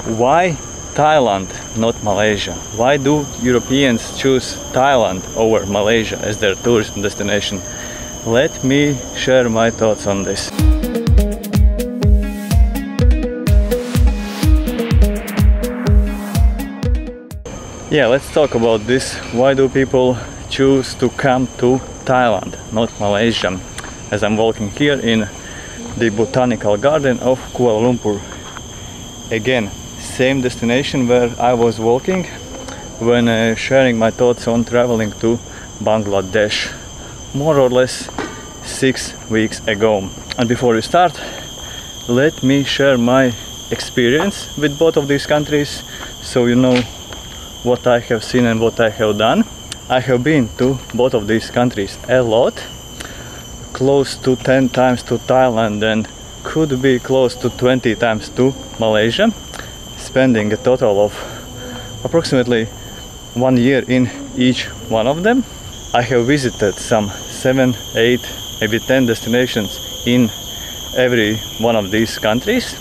Why Thailand, not Malaysia? Why do Europeans choose Thailand over Malaysia as their tourist destination? Let me share my thoughts on this. Yeah, let's talk about this. Why do people choose to come to Thailand, not Malaysia? As I'm walking here in the botanical garden of Kuala Lumpur. Again, same destination where I was walking when sharing my thoughts on traveling to Bangladesh more or less 6 weeks ago. And before we start, let me share my experience with both of these countries so you know what I have seen and what I have done. I have been to both of these countries a lot, close to 10 times to Thailand and could be close to 20 times to Malaysia, spending a total of approximately 1 year in each one of them. I have visited some 7, 8, maybe 10 destinations in every one of these countries.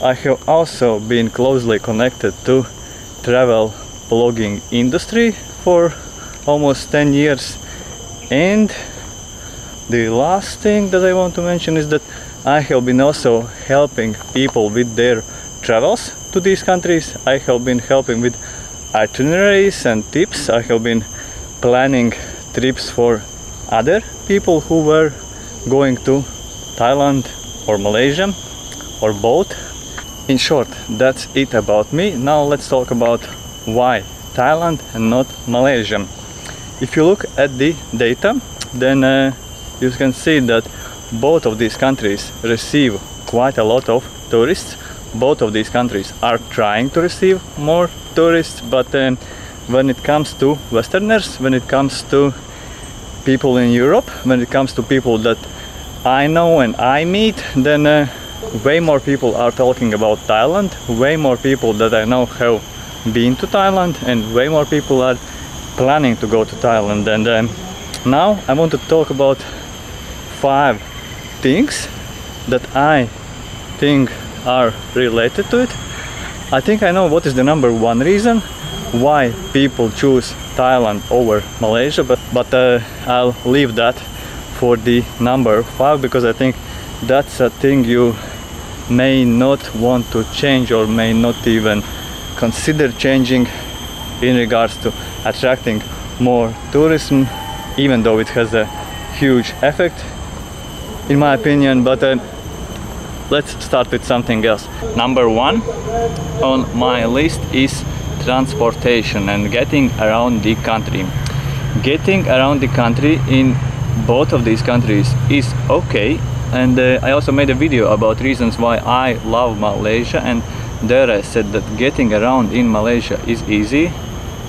I have also been closely connected to travel blogging industry for almost 10 years, and the last thing that I want to mention is that I have been also helping people with their travels to these countries. I have been helping with itineraries and tips. I have been planning trips for other people who were going to Thailand or Malaysia or both. In short, that's it about me. Now let's talk about why Thailand and not Malaysia. If you look at the data, then you can see that both of these countries receive quite a lot of tourists. Both of these countries are trying to receive more tourists, but when it comes to Westerners, when it comes to people in Europe, when it comes to people that I know and I meet, then way more people are talking about Thailand, way more people that I know have been to Thailand, and way more people are planning to go to Thailand. And now I want to talk about 5 things that I think are related to it. I think I know what is the number 1 reason why people choose Thailand over Malaysia, but I'll leave that for the number 5 because I think that's a thing you may not want to change or may not even consider changing in regards to attracting more tourism, even though it has a huge effect in my opinion. But let's start with something else. Number 1 on my list is transportation and getting around the country. Getting around the country in both of these countries is okay, and I also made a video about reasons why I love Malaysia, and there I said that getting around in Malaysia is easy.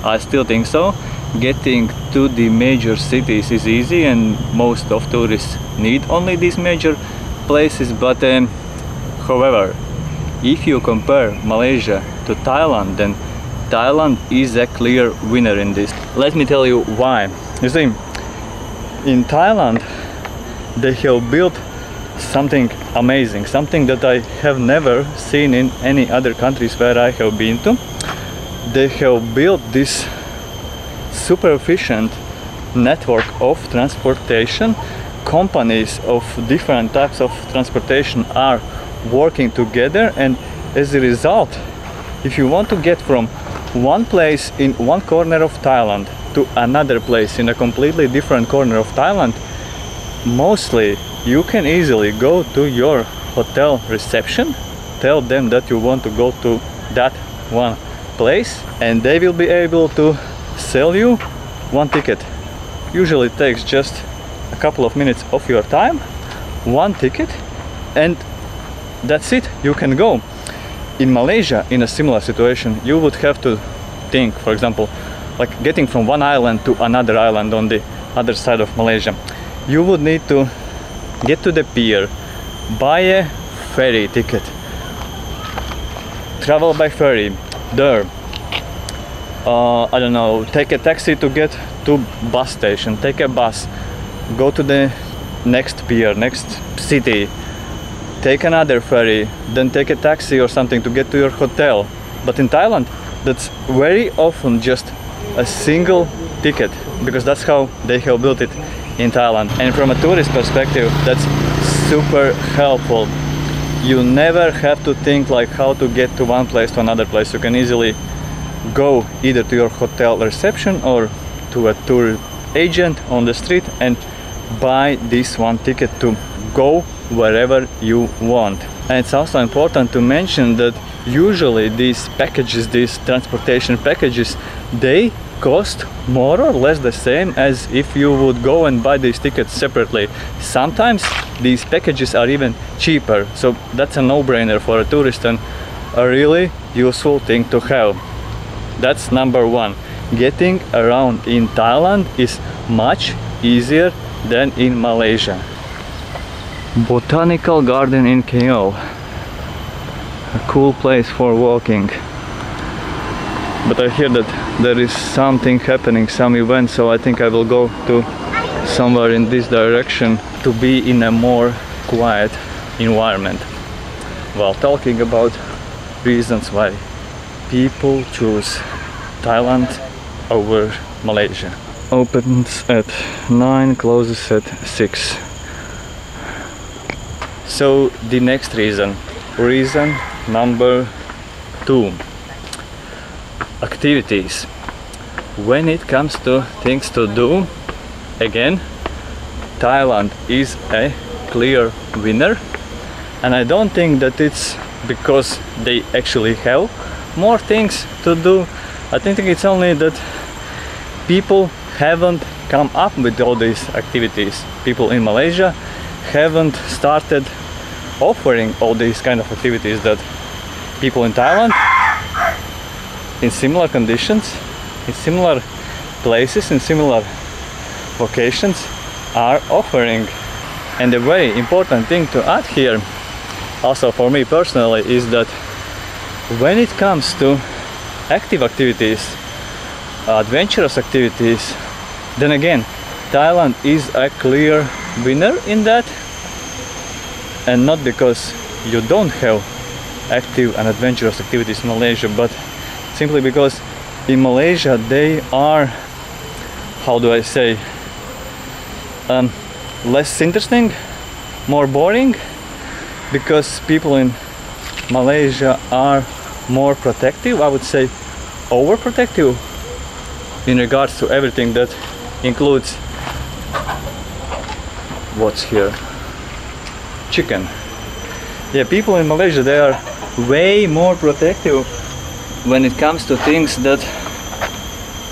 I still think so. Getting to the major cities is easy, and most of tourists need only these major places. But however, if you compare Malaysia to Thailand, then Thailand is a clear winner in this. Let me tell you why. You see, in Thailand they have built something amazing, something that I have never seen in any other countries where I have been to. They have built this super efficient network of transportation. Companies of different types of transportation are working together, and as a result, if you want to get from one place in one corner of Thailand to another place in a completely different corner of Thailand, mostly you can easily go to your hotel reception, tell them that you want to go to that one place, and they will be able to sell you one ticket. Usually it takes just a couple of minutes of your time, one ticket, and that's it, you can go. In Malaysia, in a similar situation, you would have to think, for example, like getting from one island to another island on the other side of Malaysia. You would need to get to the pier, buy a ferry ticket, travel by ferry there, I don't know, take a taxi to get to bus station, take a bus, go to the next pier, next city, take another ferry, then take a taxi or something to get to your hotel. But in Thailand, that's very often just a single ticket, because that's how they have built it in Thailand. And from a tourist perspective, that's super helpful. You never have to think like how to get to one place to another place. You can easily go either to your hotel reception or to a tour agent on the street and buy this one ticket to go wherever you want. And it's also important to mention that usually these packages, these transportation packages, they cost more or less the same as if you would go and buy these tickets separately. Sometimes these packages are even cheaper, so that's a no-brainer for a tourist and a really useful thing to have. That's number one. Getting around in Thailand is much easier than in Malaysia. Botanical garden in KL. A cool place for walking. But I hear that there is something happening, some event, so I think I will go to somewhere in this direction to be in a more quiet environment while talking about reasons why people choose Thailand over Malaysia. Opens at 9, closes at 6. So the next reason number 2. Activities. When it comes to things to do, again, Thailand is a clear winner, and I don't think that it's because they actually have more things to do. I think it's only that people haven't come up with all these activities. People in Malaysia haven't started offering all these kind of activities that people in Thailand, in similar conditions, in similar places, in similar locations, are offering. And a very important thing to add here, also for me personally, is that when it comes to active activities, adventurous activities, then again, Thailand is a clear winner in that. And not because you don't have active and adventurous activities in Malaysia, but simply because in Malaysia they are, how do I say, less interesting, more boring, because people in Malaysia are more protective, I would say overprotective, in regards to everything that includes what's here, chicken. Yeah, people in Malaysia, they are way more protective when it comes to things that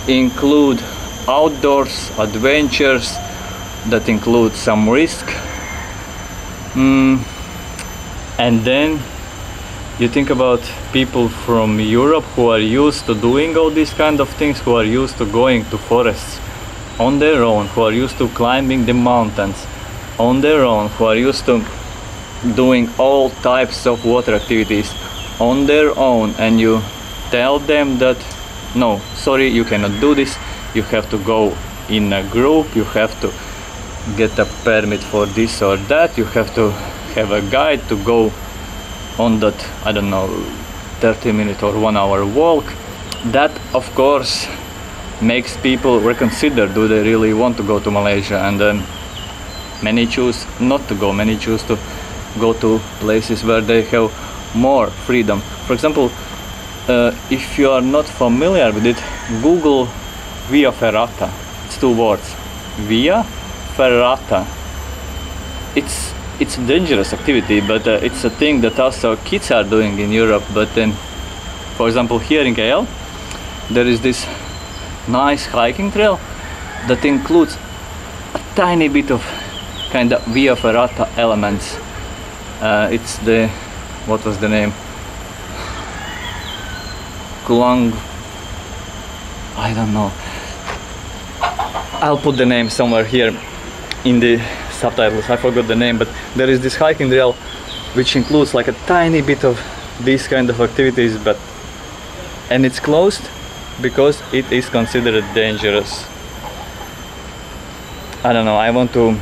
include outdoors, adventures, that include some risk. And then you think about people from Europe who are used to doing all these kind of things, who are used to going to forests on their own, who are used to climbing the mountains on their own, who are used to doing all types of water activities on their own, and you tell them that no, sorry, you cannot do this, you have to go in a group, you have to get a permit for this or that, you have to have a guide to go on that, I don't know, 30-minute or 1-hour walk. That of course makes people reconsider, do they really want to go to Malaysia? And then many choose not to go, many choose to go to places where they have more freedom. For example, if you are not familiar with it, Google Via Ferrata. It's 2 words, Via Ferrata. It's a dangerous activity, but it's a thing that also kids are doing in Europe. But then, for example, here in KL, there is this nice hiking trail that includes a tiny bit of kind of Via Ferrata elements. It's the, what was the name? Kulang, I don't know. I'll put the name somewhere here in the subtitles, I forgot the name, but there is this hiking trail which includes like a tiny bit of these kind of activities, and it's closed because it is considered dangerous. I don't know, I want to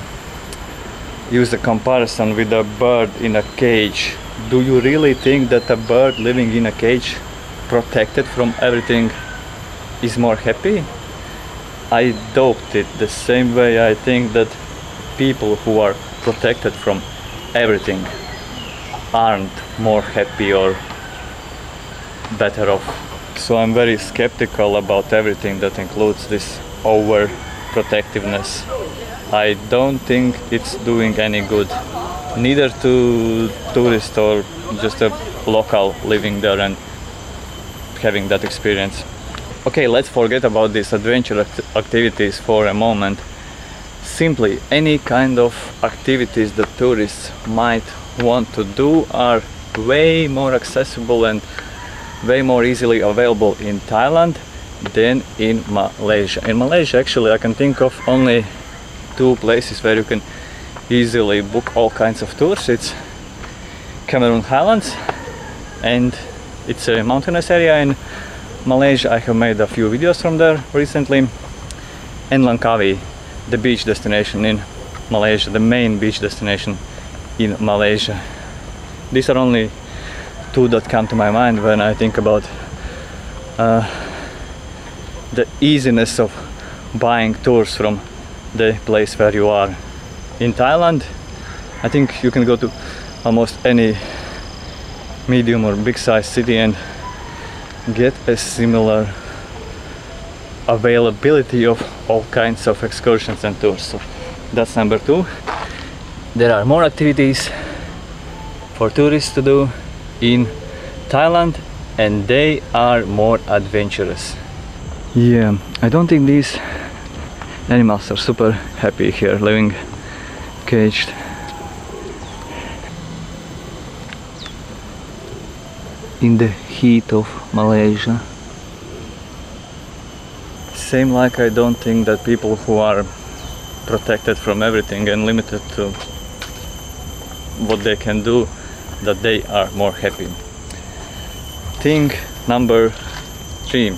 use a comparison with a bird in a cage. Do you really think that a bird living in a cage, protected from everything, is more happy? I doubt it. The same way I think that people who are protected from everything aren't more happy or better off. So I'm very skeptical about everything that includes this overprotectiveness. I don't think it's doing any good, neither to tourists or just a local living there and having that experience. Okay, let's forget about these adventure activities for a moment. Simply any kind of activities that tourists might want to do are way more accessible and way more easily available in Thailand than in Malaysia. In Malaysia, actually, I can think of only two places where you can easily book all kinds of tours. It's Cameron Highlands, and it's a mountainous area in Malaysia. I have made a few videos from there recently. And Langkawi, the beach destination in Malaysia, the main beach destination in Malaysia. These are only two that come to my mind when I think about the easiness of buying tours from the place where you are. In Thailand, I think you can go to almost any medium or big size city and get a similar availability of all kinds of excursions and tours. So that's number two. There are more activities for tourists to do in Thailand, and they are more adventurous. Yeah, I don't think these animals are super happy here living caged. In the heat of Malaysia. Same like I don't think that people who are protected from everything and limited to what they can do, that they are more happy. Thing number three,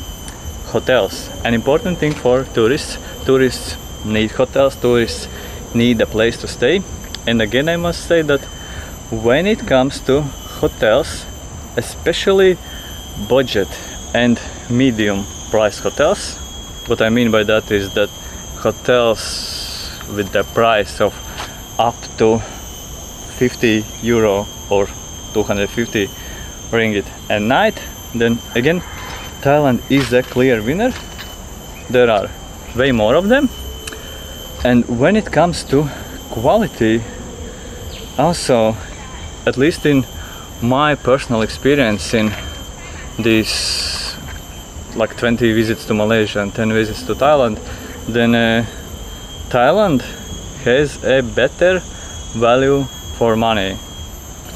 hotels. An important thing for tourists. Tourists need hotels, tourists need a place to stay. And again, I must say that when it comes to hotels, especially budget and medium price hotels, what I mean by that is that hotels with the price of up to 50 euro or 250 ringgit a night, then again Thailand is a clear winner. There are way more of them, and when it comes to quality, also, at least in my personal experience in these like 20 visits to Malaysia and 10 visits to Thailand, then Thailand has a better value for money.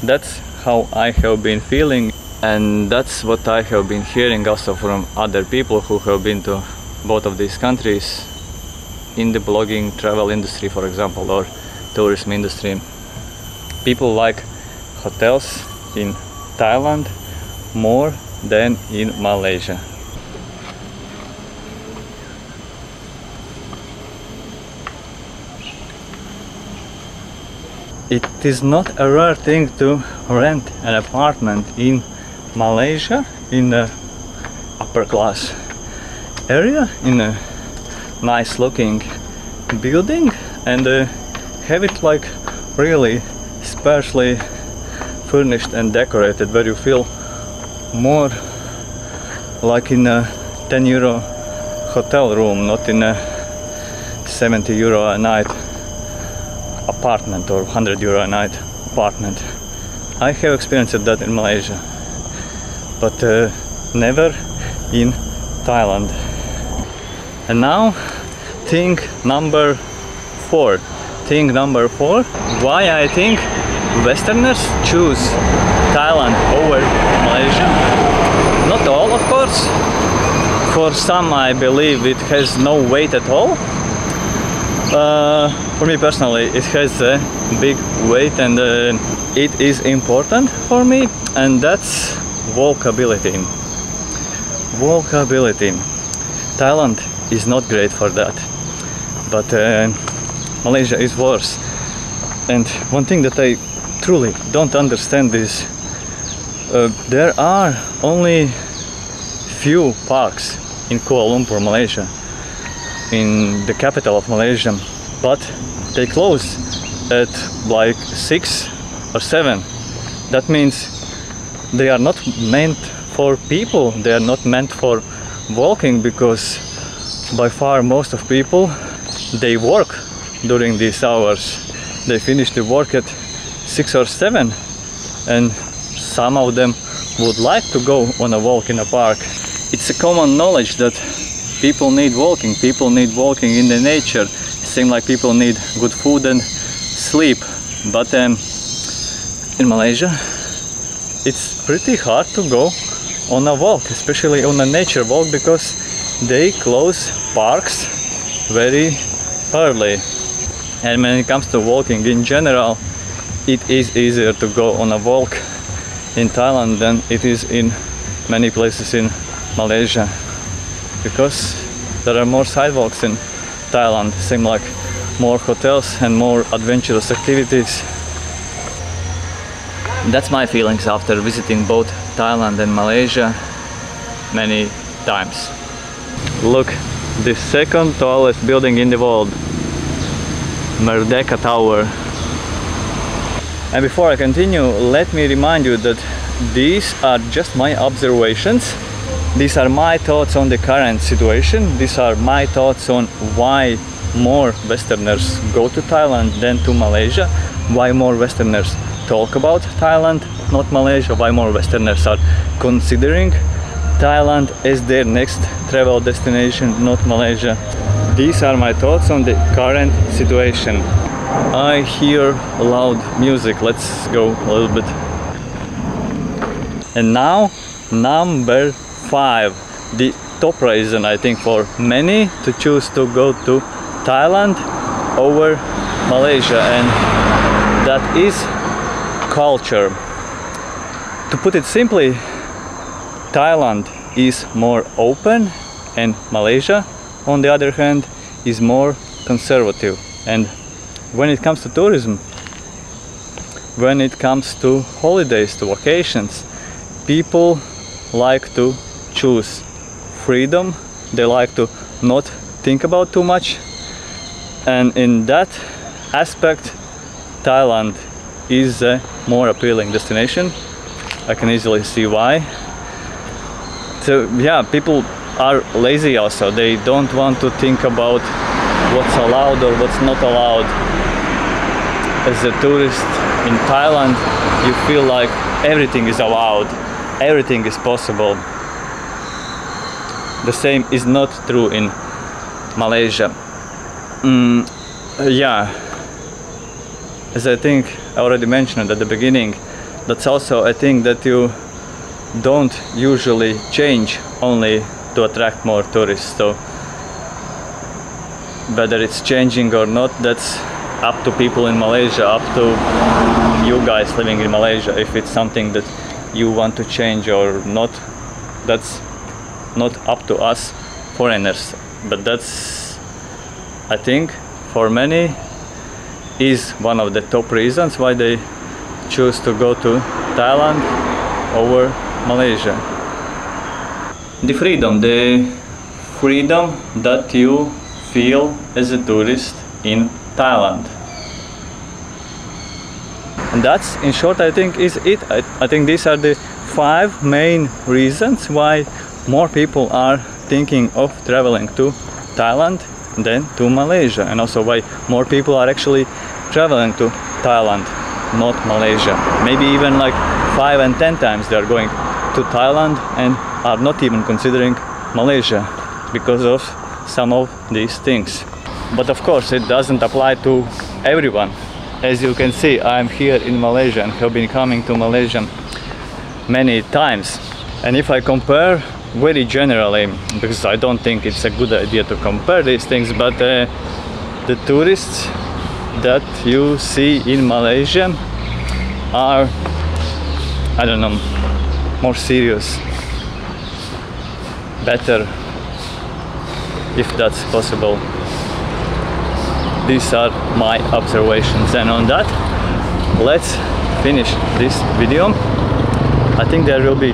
That's how I have been feeling, and that's what I have been hearing also from other people who have been to both of these countries in the blogging travel industry, for example, or tourism industry. People like hotels in Thailand more than in Malaysia. It is not a rare thing to rent an apartment in Malaysia in the upper class area, in a nice looking building, and have it like really sparsely furnished and decorated, where you feel more like in a 10 euro hotel room, not in a 70 euro a night apartment or 100 euro a night apartment. I have experienced that in Malaysia, but never in Thailand. And now thing number four. Thing number four, why I think Westerners choose Thailand over Malaysia. Not all, of course. For some, I believe it has no weight at all. For me personally, it has a big weight, and it is important for me, and that's walkability. Walkability. Thailand is not great for that, but Malaysia is worse. And one thing that I truly don't understand is there are only few parks in Kuala Lumpur, Malaysia, in the capital of Malaysia, but they close at like 6 or 7. That means they are not meant for people, they are not meant for walking, because by far most of people, they work during these hours. They finish the work at 6 or 7, and some of them would like to go on a walk in a park. It's a common knowledge that people need walking in the nature. It seems like people need good food and sleep, but in Malaysia it's pretty hard to go on a walk, especially on a nature walk, because they close parks very early. And when it comes to walking in general, it is easier to go on a walk in Thailand than it is in many places in Malaysia, because there are more sidewalks in Thailand. Seem like more hotels and more adventurous activities. That's my feelings after visiting both Thailand and Malaysia many times. Look, the second tallest building in the world, Merdeka Tower. And before I continue, let me remind you that these are just my observations. These are my thoughts on the current situation. These are my thoughts on why more Westerners go to Thailand than to Malaysia, why more Westerners talk about Thailand, not Malaysia, why more Westerners are considering Thailand as their next travel destination, not Malaysia. These are my thoughts on the current situation. I hear loud music. Let's go a little bit. And now, number 5, the top reason I think for many to choose to go to Thailand over Malaysia, and that is culture. To put it simply, Thailand is more open and Malaysia, on the other hand, is more conservative. And when it comes to tourism, when it comes to holidays, to vacations, people like to choose freedom. They like to not think about too much. And in that aspect, Thailand is a more appealing destination. I can easily see why. So yeah, people are lazy also. They don't want to think about what's allowed or what's not allowed. As a tourist in Thailand, you feel like everything is allowed, everything is possible. The same is not true in Malaysia. Yeah, as I think I already mentioned at the beginning, that's also a thing that you don't usually change only to attract more tourists. So whether it's changing or not, that's up to people in Malaysia, up to you guys living in Malaysia. If it's something that you want to change or not, that's not up to us foreigners. But that's, I think, for many is one of the top reasons why they choose to go to Thailand over Malaysia. The freedom that you feel as a tourist in Thailand. And that's, in short, I think is it. I think these are the 5 main reasons why more people are thinking of traveling to Thailand than to Malaysia, and also why more people are actually traveling to Thailand, not Malaysia. Maybe even like 5 and 10 times they are going to Thailand and are not even considering Malaysia because of some of these things. But of course it doesn't apply to everyone. As you can see, I'm here in Malaysia and have been coming to Malaysia many times. And if I compare very generally, because I don't think it's a good idea to compare these things, but the tourists that you see in Malaysia are, I don't know, more serious, better, if that's possible. these are my observations, and on that let's finish this video. I think there will be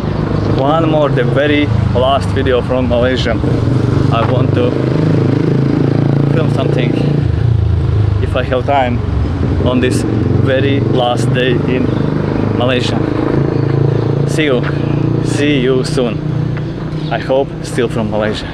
one more, the very last video from Malaysia. I want to film something, if I have time, on this very last day in Malaysia. See you soon. I hope still from Malaysia.